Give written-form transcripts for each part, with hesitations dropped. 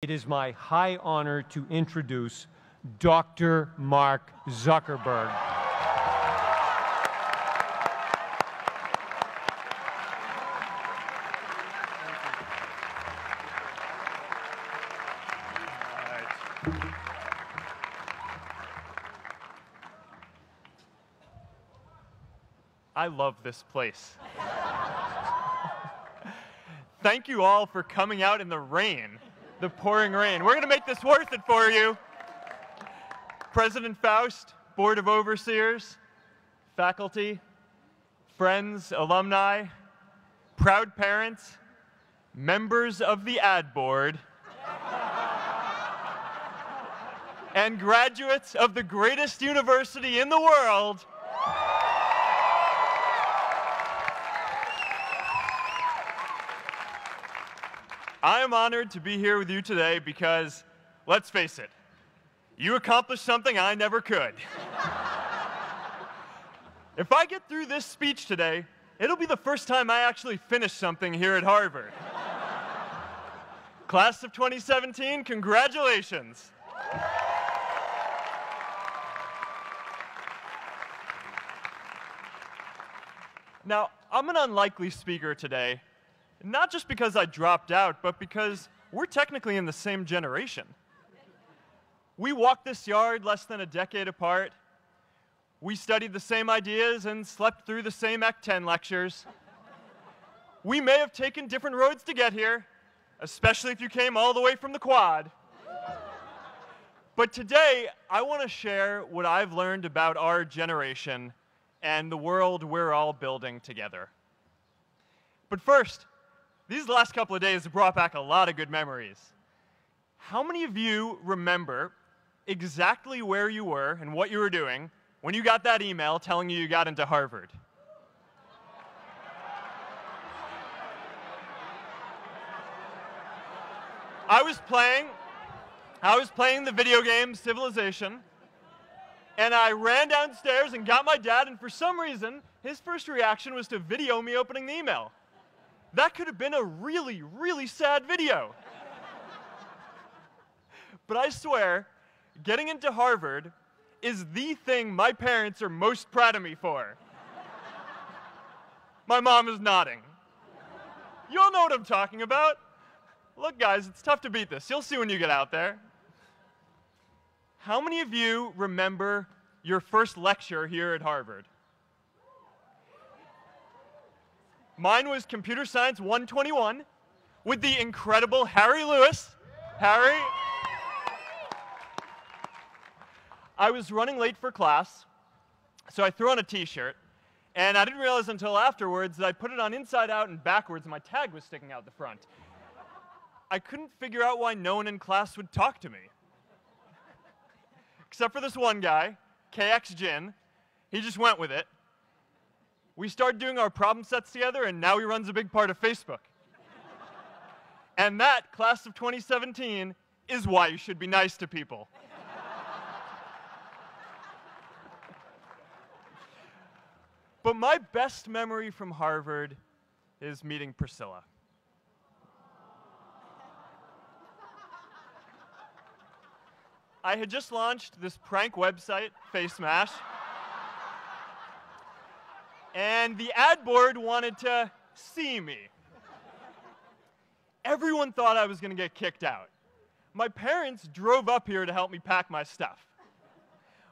It is my high honor to introduce Dr. Mark Zuckerberg. I love this place. Thank you all for coming out in the rain, the pouring rain. We're going to make this worth it for you. President Faust, Board of Overseers, faculty, friends, alumni, proud parents, members of the ad board, and graduates of the greatest university in the world. I am honored to be here with you today because, let's face it, you accomplished something I never could. If I get through this speech today, it'll be the first time I actually finish something here at Harvard. Class of 2017, congratulations. Now, I'm an unlikely speaker today. Not just because I dropped out, but because we're technically in the same generation. We walked this yard less than a decade apart. We studied the same ideas and slept through the same Act 10 lectures. We may have taken different roads to get here, especially if you came all the way from the Quad. But today, I want to share what I've learned about our generation and the world we're all building together. But first, these last couple of days have brought back a lot of good memories. How many of you remember exactly where you were and what you were doing when you got that email telling you got into Harvard? I was playing the video game Civilization, and I ran downstairs and got my dad, and for some reason, his first reaction was to video me opening the email. That could have been a really, really sad video. But I swear, getting into Harvard is the thing my parents are most proud of me for. My mom is nodding. You all know what I'm talking about. Look, guys, it's tough to beat this. You'll see when you get out there. How many of you remember your first lecture here at Harvard? Mine was Computer Science 121 with the incredible Harry Lewis. Harry. I was running late for class, so I threw on a t-shirt, and I didn't realize until afterwards that I put it on inside out and backwards, and my tag was sticking out the front. I couldn't figure out why no one in class would talk to me. Except for this one guy, KX Jin. He just went with it. We started doing our problem sets together, and now he runs a big part of Facebook. And that, class of 2017, is why you should be nice to people. But my best memory from Harvard is meeting Priscilla. I had just launched this prank website, FaceMash. And the ad board wanted to see me. Everyone thought I was going to get kicked out. My parents drove up here to help me pack my stuff.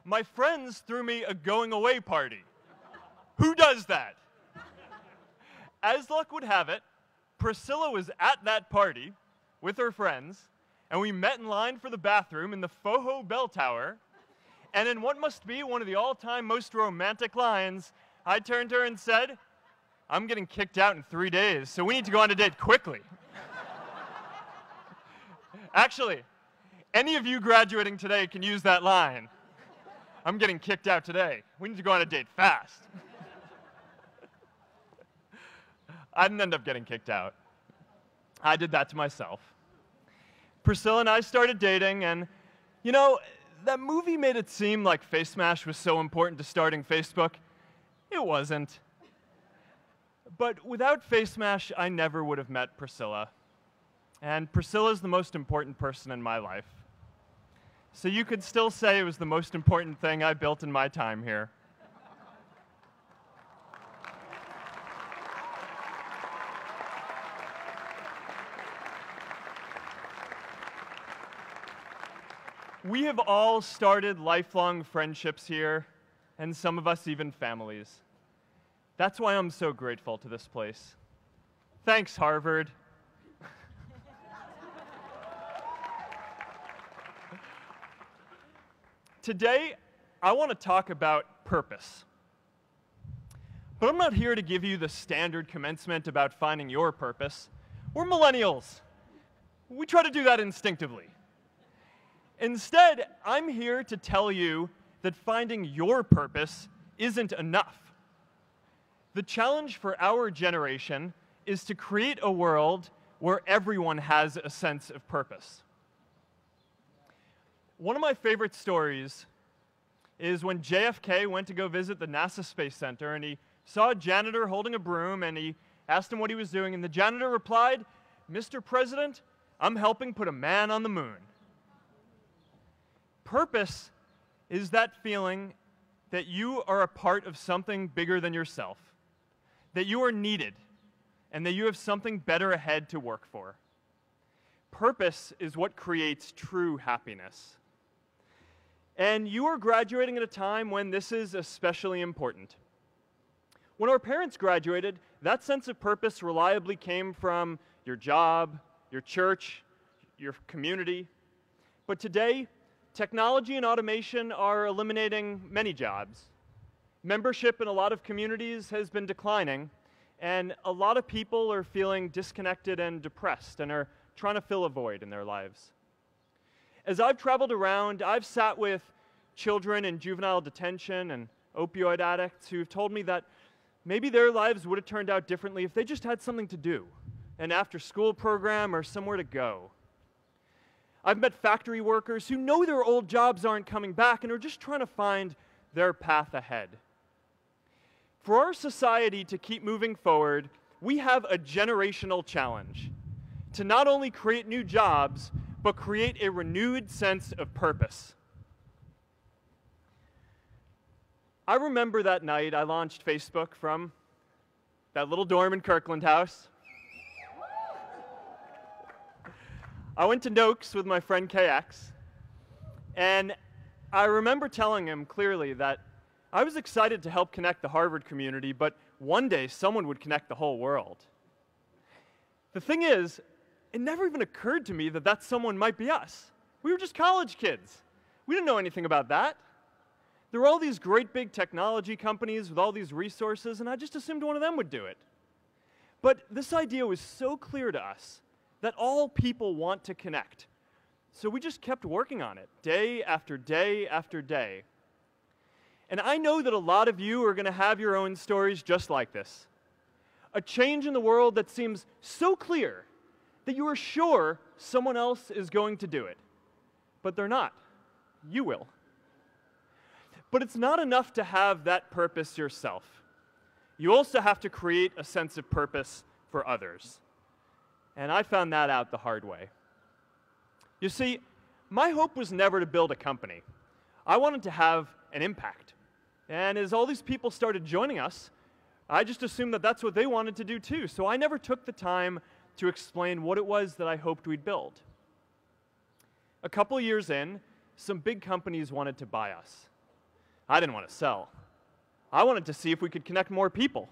My friends threw me a going-away party. Who does that? As luck would have it, Priscilla was at that party with her friends, and we met in line for the bathroom in the Foho Bell Tower, and in what must be one of the all-time most romantic lines, I turned to her and said, "I'm getting kicked out in 3 days, so we need to go on a date quickly." Actually, any of you graduating today can use that line. I'm getting kicked out today. We need to go on a date fast. I didn't end up getting kicked out. I did that to myself. Priscilla and I started dating, and, you know, that movie made it seem like FaceMash was so important to starting Facebook. It wasn't. But without FaceMash, I never would have met Priscilla. and Priscilla's the most important person in my life. So you could still say it was the most important thing I built in my time here. We have all started lifelong friendships here, and some of us even families. That's why I'm so grateful to this place. Thanks, Harvard. Today, I want to talk about purpose. But I'm not here to give you the standard commencement about finding your purpose. We're millennials. We try to do that instinctively. Instead, I'm here to tell you that finding your purpose isn't enough. The challenge for our generation is to create a world where everyone has a sense of purpose. One of my favorite stories is when JFK went to go visit the NASA Space Center, and he saw a janitor holding a broom, and he asked him what he was doing, and the janitor replied, "Mr. President, I'm helping put a man on the moon." Purpose is that feeling that you are a part of something bigger than yourself, that you are needed, and that you have something better ahead to work for. Purpose is what creates true happiness. And you are graduating at a time when this is especially important. When our parents graduated, that sense of purpose reliably came from your job, your church, your community. But today, technology and automation are eliminating many jobs. Membership in a lot of communities has been declining, and a lot of people are feeling disconnected and depressed and are trying to fill a void in their lives. As I've traveled around, I've sat with children in juvenile detention and opioid addicts who've told me that maybe their lives would have turned out differently if they just had something to do, an after-school program or somewhere to go. I've met factory workers who know their old jobs aren't coming back and are just trying to find their path ahead. For our society to keep moving forward, we have a generational challenge to not only create new jobs, but create a renewed sense of purpose. I remember that night I launched Facebook from that little dorm in Kirkland House. I went to Noakes with my friend KX, and I remember telling him clearly that I was excited to help connect the Harvard community, but one day someone would connect the whole world. The thing is, it never even occurred to me that that someone might be us. We were just college kids. We didn't know anything about that. There were all these great big technology companies with all these resources, and I just assumed one of them would do it. But this idea was so clear to us that all people want to connect. So we just kept working on it, day after day after day. And I know that a lot of you are going to have your own stories just like this. A change in the world that seems so clear that you are sure someone else is going to do it. But they're not. You will. But it's not enough to have that purpose yourself. You also have to create a sense of purpose for others. And I found that out the hard way. You see, my hope was never to build a company. I wanted to have an impact. And as all these people started joining us, I just assumed that that's what they wanted to do too. So I never took the time to explain what it was that I hoped we'd build. A couple years in, some big companies wanted to buy us. I didn't want to sell. I wanted to see if we could connect more people.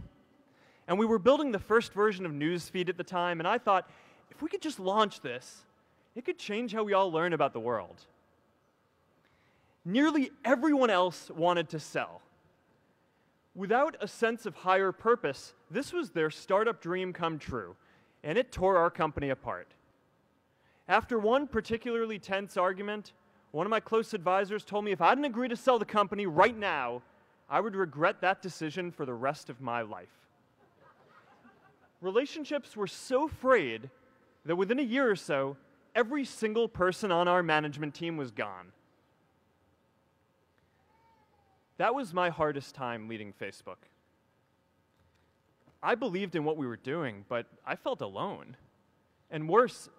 And we were building the first version of Newsfeed at the time, and I thought, if we could just launch this, it could change how we all learn about the world. Nearly everyone else wanted to sell. Without a sense of higher purpose, this was their startup dream come true, and it tore our company apart. After one particularly tense argument, one of my close advisors told me if I didn't agree to sell the company right now, I would regret that decision for the rest of my life. Relationships were so frayed that within a year or so, every single person on our management team was gone. That was my hardest time leading Facebook. I believed in what we were doing, but I felt alone. And worse,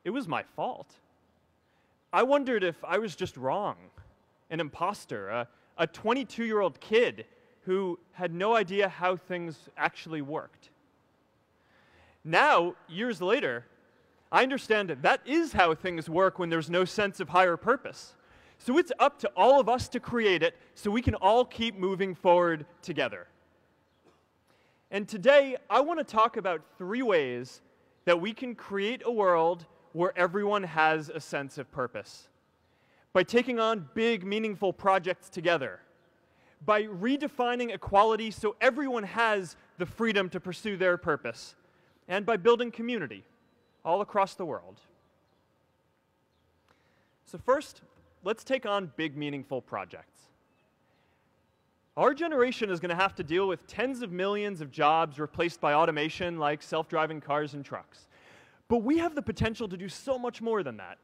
it was my fault. I wondered if I was just wrong, an imposter, a 22-year-old kid who had no idea how things actually worked. Now, years later, I understand that is how things work when there's no sense of higher purpose. So it's up to all of us to create it so we can all keep moving forward together. And today, I want to talk about 3 ways that we can create a world where everyone has a sense of purpose. By taking on big, meaningful projects together. By redefining equality so everyone has the freedom to pursue their purpose. And by building community all across the world. So first, let's take on big, meaningful projects. Our generation is going to have to deal with tens of millions of jobs replaced by automation like self-driving cars and trucks. But we have the potential to do so much more than that.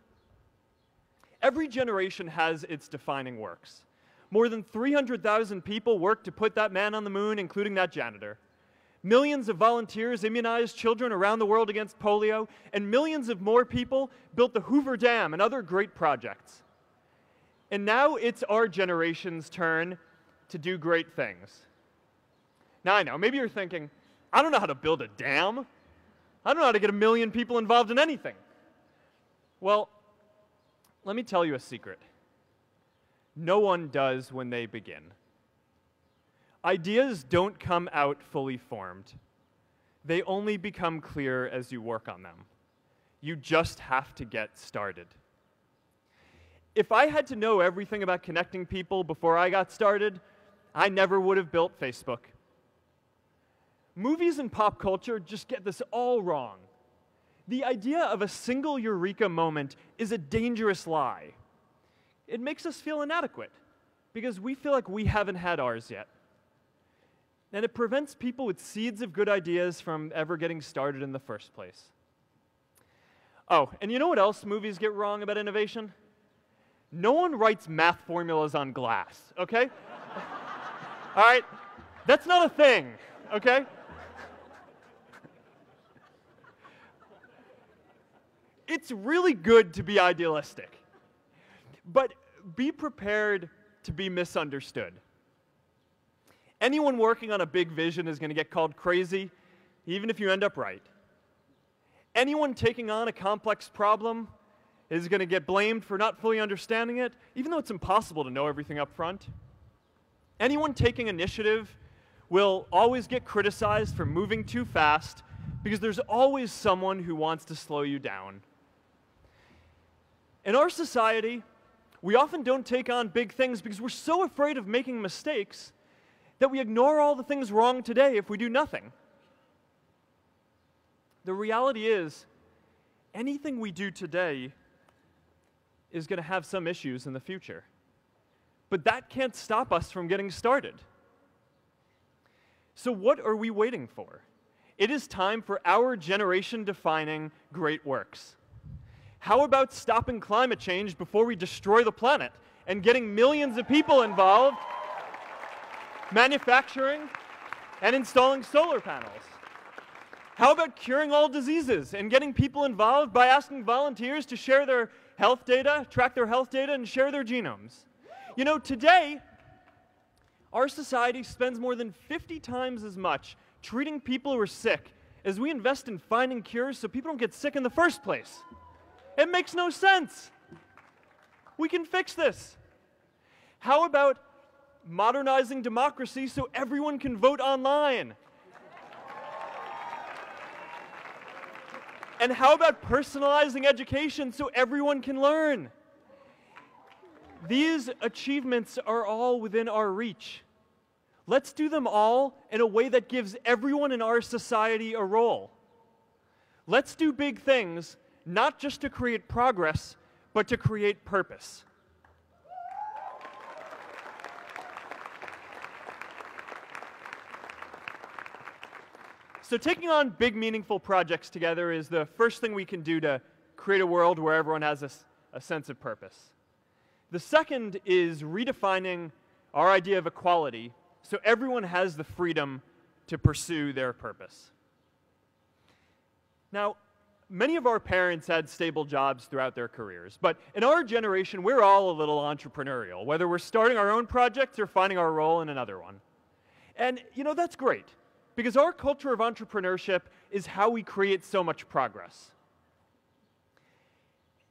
Every generation has its defining works. More than 300,000 people worked to put that man on the moon, including that janitor. Millions of volunteers immunized children around the world against polio, and millions of more people built the Hoover Dam and other great projects. And now it's our generation's turn to do great things. Now I know, maybe you're thinking, I don't know how to build a dam. I don't know how to get 1 million people involved in anything. Well, let me tell you a secret. No one does when they begin. Ideas don't come out fully formed. They only become clear as you work on them. You just have to get started. If I had to know everything about connecting people before I got started, I never would have built Facebook. Movies and pop culture just get this all wrong. The idea of a single eureka moment is a dangerous lie. It makes us feel inadequate because we feel like we haven't had ours yet. And it prevents people with seeds of good ideas from ever getting started in the first place. Oh, and you know what else movies get wrong about innovation? No one writes math formulas on glass, okay? All right? That's not a thing, okay? It's really good to be idealistic, but be prepared to be misunderstood. Anyone working on a big vision is going to get called crazy, even if you end up right. Anyone taking on a complex problem is going to get blamed for not fully understanding it, even though it's impossible to know everything up front. Anyone taking initiative will always get criticized for moving too fast because there's always someone who wants to slow you down. In our society, we often don't take on big things because we're so afraid of making mistakes that we ignore all the things wrong today if we do nothing. The reality is, anything we do today is going to have some issues in the future. But that can't stop us from getting started. So what are we waiting for? It is time for our generation-defining great works. How about stopping climate change before we destroy the planet and getting millions of people involved, manufacturing and installing solar panels? How about curing all diseases and getting people involved by asking volunteers to share their health data, track their health data, and share their genomes? You know, today, our society spends more than 50 times as much treating people who are sick as we invest in finding cures so people don't get sick in the first place. It makes no sense. We can fix this. How about modernizing democracy so everyone can vote online? And how about personalizing education so everyone can learn? These achievements are all within our reach. Let's do them all in a way that gives everyone in our society a role. Let's do big things, not just to create progress, but to create purpose. So taking on big, meaningful projects together is the first thing we can do to create a world where everyone has a sense of purpose. The second is redefining our idea of equality so everyone has the freedom to pursue their purpose. Now, many of our parents had stable jobs throughout their careers, but in our generation, we're all a little entrepreneurial, whether we're starting our own projects or finding our role in another one. And, that's great, because our culture of entrepreneurship is how we create so much progress.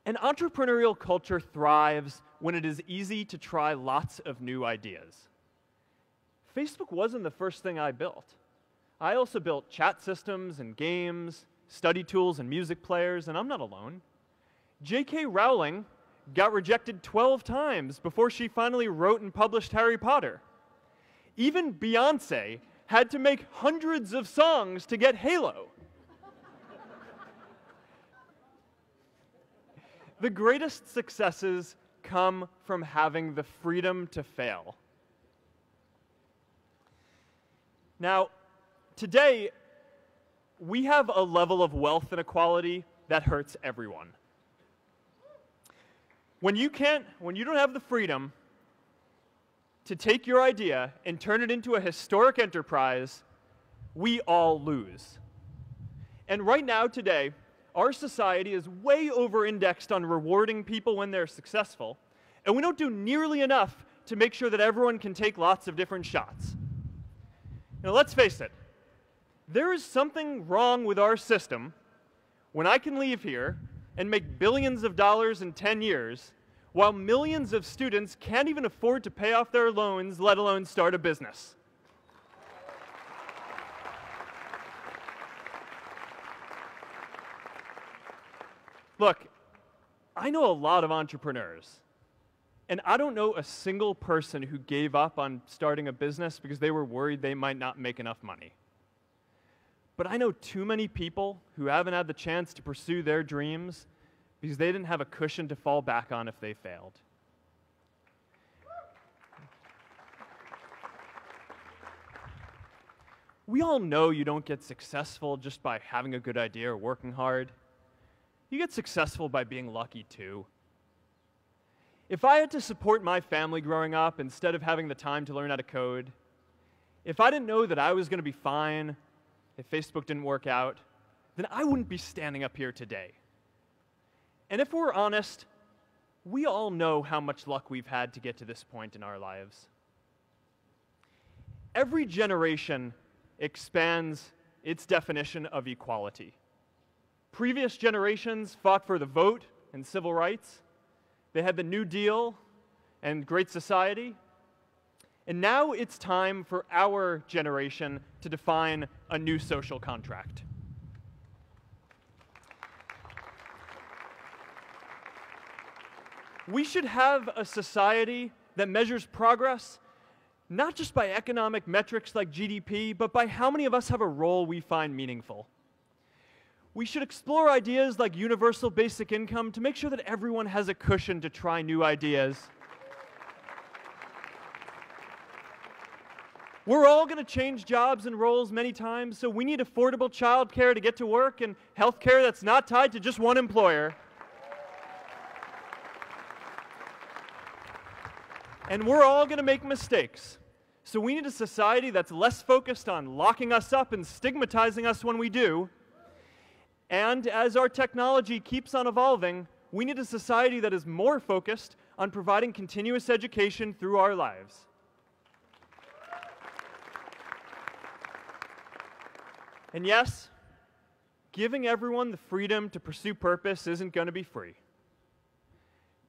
An entrepreneurial culture thrives when it is easy to try lots of new ideas. Facebook wasn't the first thing I built. I also built chat systems and games, study tools and music players, and I'm not alone. J.K. Rowling got rejected 12 times before she finally wrote and published Harry Potter. Even Beyoncé had to make hundreds of songs to get Halo. The greatest successes come from having the freedom to fail. Now, today, we have a level of wealth inequality that hurts everyone. When you don't have the freedom to take your idea and turn it into a historic enterprise, we all lose. And right now, today, our society is way over-indexed on rewarding people when they're successful, and we don't do nearly enough to make sure that everyone can take lots of different shots. Now, let's face it, there is something wrong with our system when I can leave here and make billions of dollars in 10 years, while millions of students can't even afford to pay off their loans, let alone start a business. Look, I know a lot of entrepreneurs, and I don't know a single person who gave up on starting a business because they were worried they might not make enough money. But I know too many people who haven't had the chance to pursue their dreams because they didn't have a cushion to fall back on if they failed. We all know you don't get successful just by having a good idea or working hard. You get successful by being lucky too. If I had to support my family growing up instead of having the time to learn how to code, if I didn't know that I was going to be fine if Facebook didn't work out, then I wouldn't be standing up here today. And if we're honest, we all know how much luck we've had to get to this point in our lives. Every generation expands its definition of equality. Previous generations fought for the vote and civil rights. They had the New Deal and Great Society. And now it's time for our generation to define a new social contract. We should have a society that measures progress not just by economic metrics like GDP, but by how many of us have a role we find meaningful. We should explore ideas like universal basic income to make sure that everyone has a cushion to try new ideas. We're all going to change jobs and roles many times, so we need affordable childcare to get to work and healthcare that's not tied to just one employer. And we're all going to make mistakes. So we need a society that's less focused on locking us up and stigmatizing us when we do. And as our technology keeps on evolving, we need a society that is more focused on providing continuous education through our lives. And yes, giving everyone the freedom to pursue purpose isn't going to be free.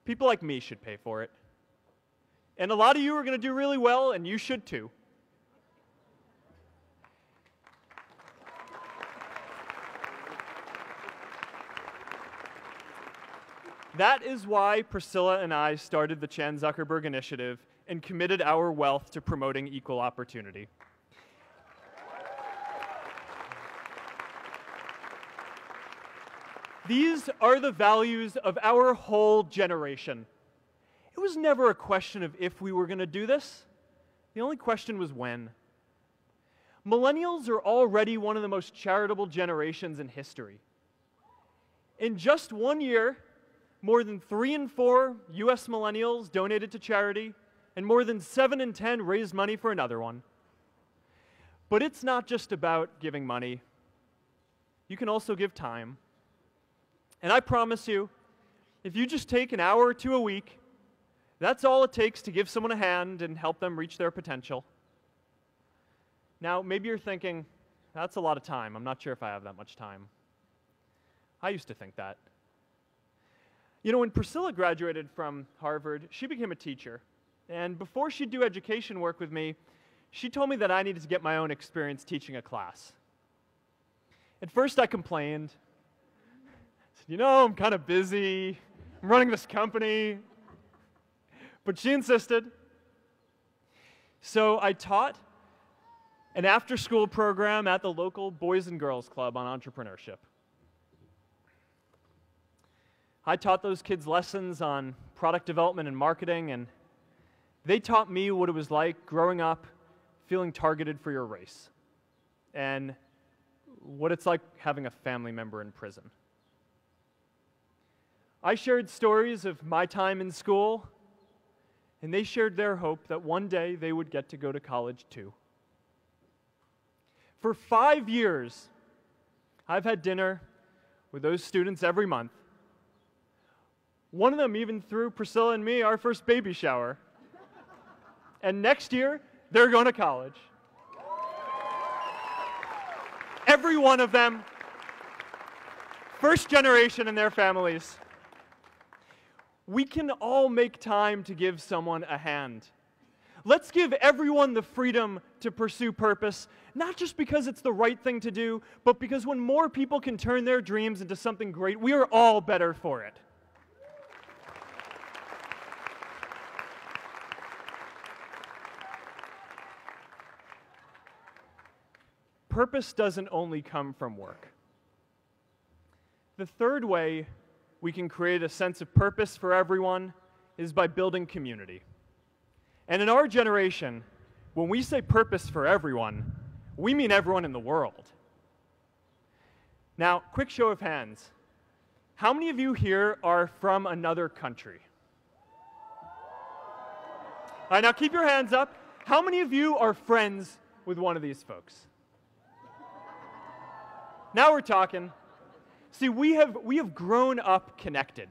People like me should pay for it. And a lot of you are going to do really well, and you should too. That is why Priscilla and I started the Chan Zuckerberg Initiative and committed our wealth to promoting equal opportunity. These are the values of our whole generation. It was never a question of if we were going to do this. The only question was when. Millennials are already one of the most charitable generations in history. In just 1 year, more than 3 in 4 US millennials donated to charity, and more than 7 in 10 raised money for another one. But it's not just about giving money. You can also give time. And I promise you, if you just take an hour or two a week, that's all it takes to give someone a hand and help them reach their potential. Now, maybe you're thinking, that's a lot of time. I'm not sure if I have that much time. I used to think that. You know, when Priscilla graduated from Harvard, she became a teacher. And before she'd do education work with me, she told me that I needed to get my own experience teaching a class. At first, I complained. I said, you know, I'm kind of busy. I'm running this company. But she insisted. So I taught an after-school program at the local Boys and Girls Club on entrepreneurship. I taught those kids lessons on product development and marketing, and they taught me what it was like growing up feeling targeted for your race, and what it's like having a family member in prison. I shared stories of my time in school, and they shared their hope that one day they would get to go to college too. For 5 years, I've had dinner with those students every month. One of them even threw Priscilla and me our first baby shower. And next year, they're going to college. Every one of them, first generation in their families. We can all make time to give someone a hand. Let's give everyone the freedom to pursue purpose, not just because it's the right thing to do, but because when more people can turn their dreams into something great, we are all better for it. Purpose doesn't only come from work. The third way we can create a sense of purpose for everyone is by building community. And in our generation, when we say purpose for everyone, we mean everyone in the world. Now, quick show of hands. How many of you here are from another country? All right, now keep your hands up. How many of you are friends with one of these folks? Now we're talking. See, we have grown up connected.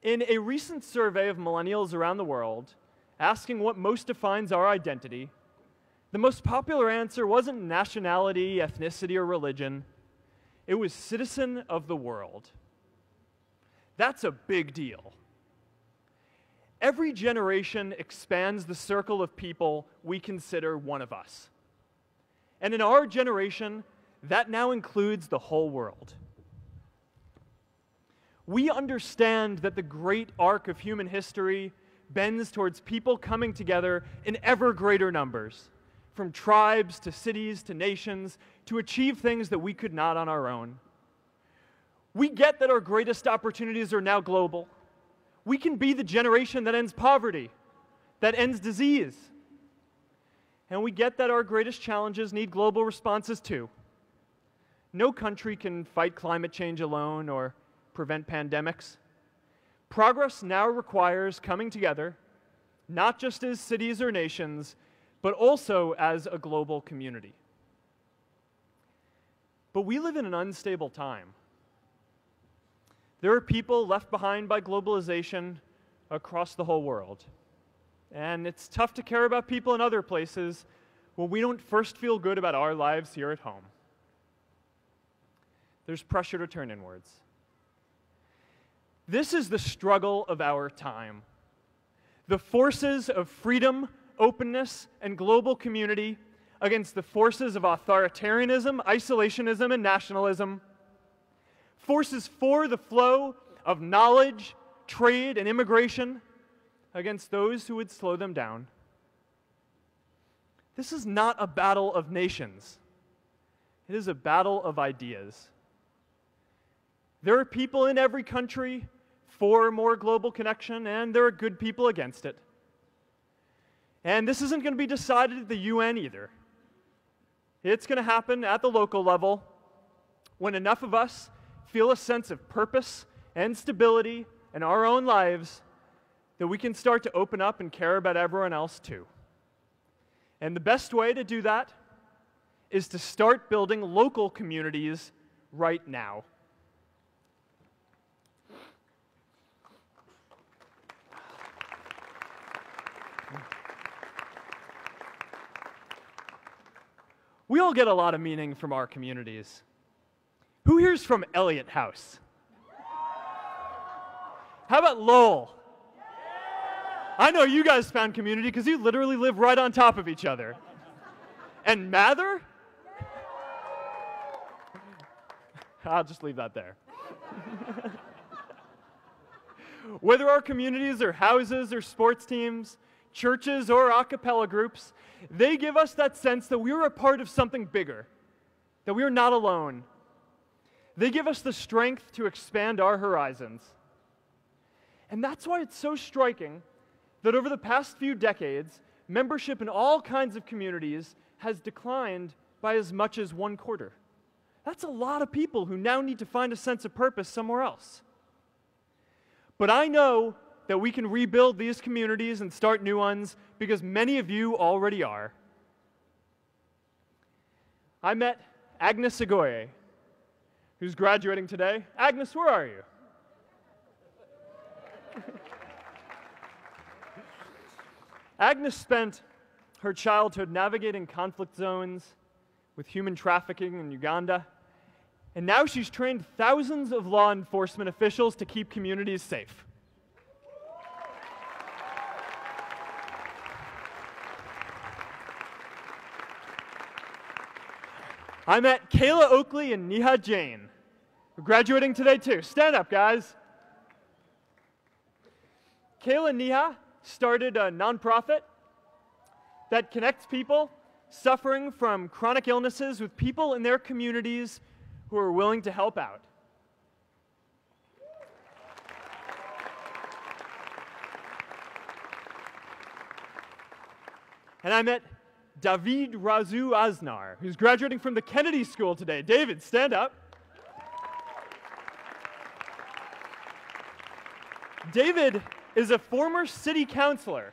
In a recent survey of millennials around the world, asking what most defines our identity, the most popular answer wasn't nationality, ethnicity, or religion. It was citizen of the world. That's a big deal. Every generation expands the circle of people we consider one of us. And in our generation, that now includes the whole world. We understand that the great arc of human history bends towards people coming together in ever greater numbers, from tribes to cities to nations, to achieve things that we could not on our own. We get that our greatest opportunities are now global. We can be the generation that ends poverty, that ends disease. And we get that our greatest challenges need global responses too. No country can fight climate change alone or prevent pandemics. Progress now requires coming together, not just as cities or nations, but also as a global community. But we live in an unstable time. There are people left behind by globalization across the whole world. And it's tough to care about people in other places when we don't first feel good about our lives here at home. There's pressure to turn inwards. This is the struggle of our time. The forces of freedom, openness, and global community against the forces of authoritarianism, isolationism, and nationalism. Forces for the flow of knowledge, trade, and immigration against those who would slow them down. This is not a battle of nations. It is a battle of ideas. There are people in every country for more global connection, and there are good people against it. And this isn't going to be decided at the UN either. It's going to happen at the local level when enough of us feel a sense of purpose and stability in our own lives that we can start to open up and care about everyone else too. And the best way to do that is to start building local communities right now. We all get a lot of meaning from our communities. Who here's from Elliott House? How about Lowell? I know you guys found community because you literally live right on top of each other. And Mather? I'll just leave that there. Whether our communities are houses or sports teams, churches or a cappella groups, they give us that sense that we are a part of something bigger, that we are not alone. They give us the strength to expand our horizons. And that's why it's so striking that over the past few decades, membership in all kinds of communities has declined by as much as 1/4. That's a lot of people who now need to find a sense of purpose somewhere else. But I know that we can rebuild these communities and start new ones because many of you already are. I met Agnes Segoye, who's graduating today. Agnes, where are you? Agnes spent her childhood navigating conflict zones with human trafficking in Uganda, and now she's trained thousands of law enforcement officials to keep communities safe. I met Kayla Oakley and Neha Jain, who are graduating today too. Stand up, guys. Kayla and Neha started a nonprofit that connects people suffering from chronic illnesses with people in their communities who are willing to help out. And I met David Razu Aznar, who's graduating from the Kennedy School today. David, stand up. David is a former city councilor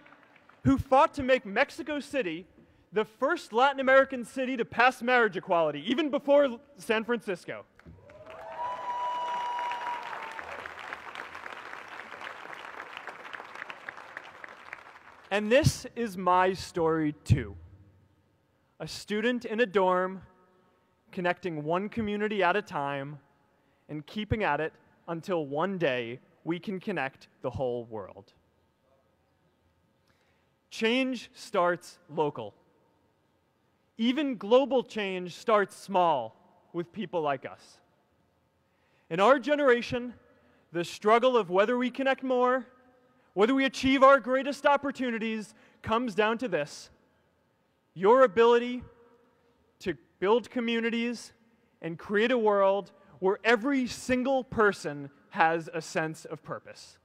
who fought to make Mexico City the first Latin American city to pass marriage equality, even before San Francisco. And this is my story too. A student in a dorm, connecting one community at a time and keeping at it until one day we can connect the whole world. Change starts local. Even global change starts small with people like us. In our generation, the struggle of whether we connect more, whether we achieve our greatest opportunities, comes down to this: your ability to build communities and create a world where every single person has a sense of purpose.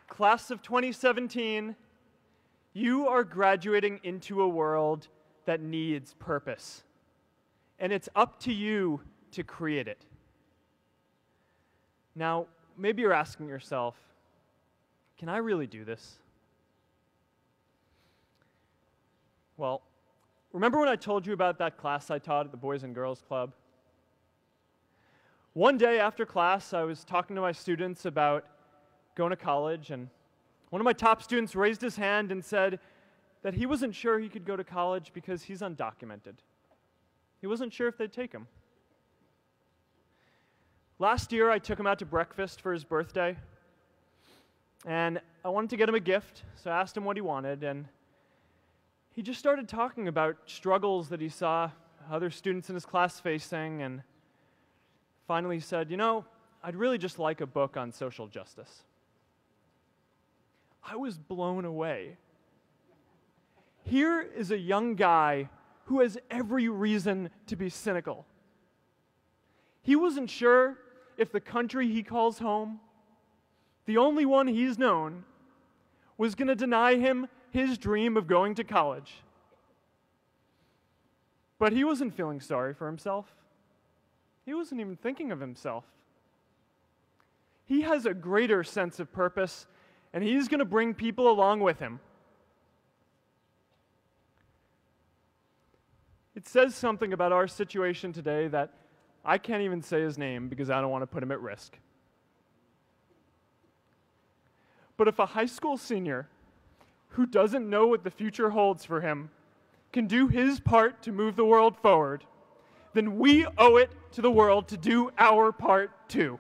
Class of 2017, you are graduating into a world that needs purpose, and it's up to you to create it. Now, maybe you're asking yourself, can I really do this? Well, remember when I told you about that class I taught at the Boys and Girls Club? One day after class, I was talking to my students about going to college, and one of my top students raised his hand and said that he wasn't sure he could go to college because he's undocumented. He wasn't sure if they'd take him. Last year, I took him out to breakfast for his birthday, and I wanted to get him a gift, so I asked him what he wanted, and he just started talking about struggles that he saw other students in his class facing, and finally said, "You know, I'd really just like a book on social justice." I was blown away. Here is a young guy who has every reason to be cynical. He wasn't sure if the country he calls home, the only one he's known, was going to deny him his dream of going to college. But he wasn't feeling sorry for himself. He wasn't even thinking of himself. He has a greater sense of purpose, and he's going to bring people along with him. It says something about our situation today that I can't even say his name because I don't want to put him at risk. But if a high school senior who doesn't know what the future holds for him can do his part to move the world forward, then we owe it to the world to do our part too.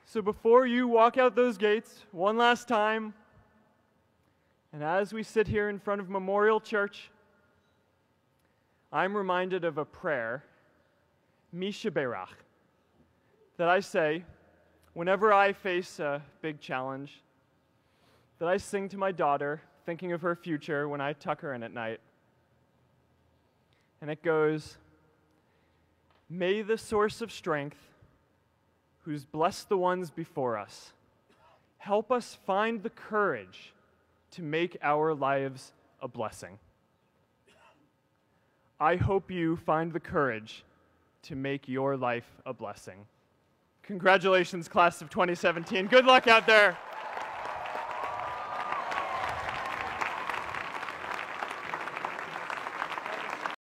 So before you walk out those gates one last time, and as we sit here in front of Memorial Church, I'm reminded of a prayer, Misha Berach, that I say whenever I face a big challenge, that I sing to my daughter, thinking of her future when I tuck her in at night. And it goes, "May the source of strength, who's blessed the ones before us, help us find the courage to make our lives a blessing." I hope you find the courage to make your life a blessing. Congratulations, class of 2017. Good luck out there.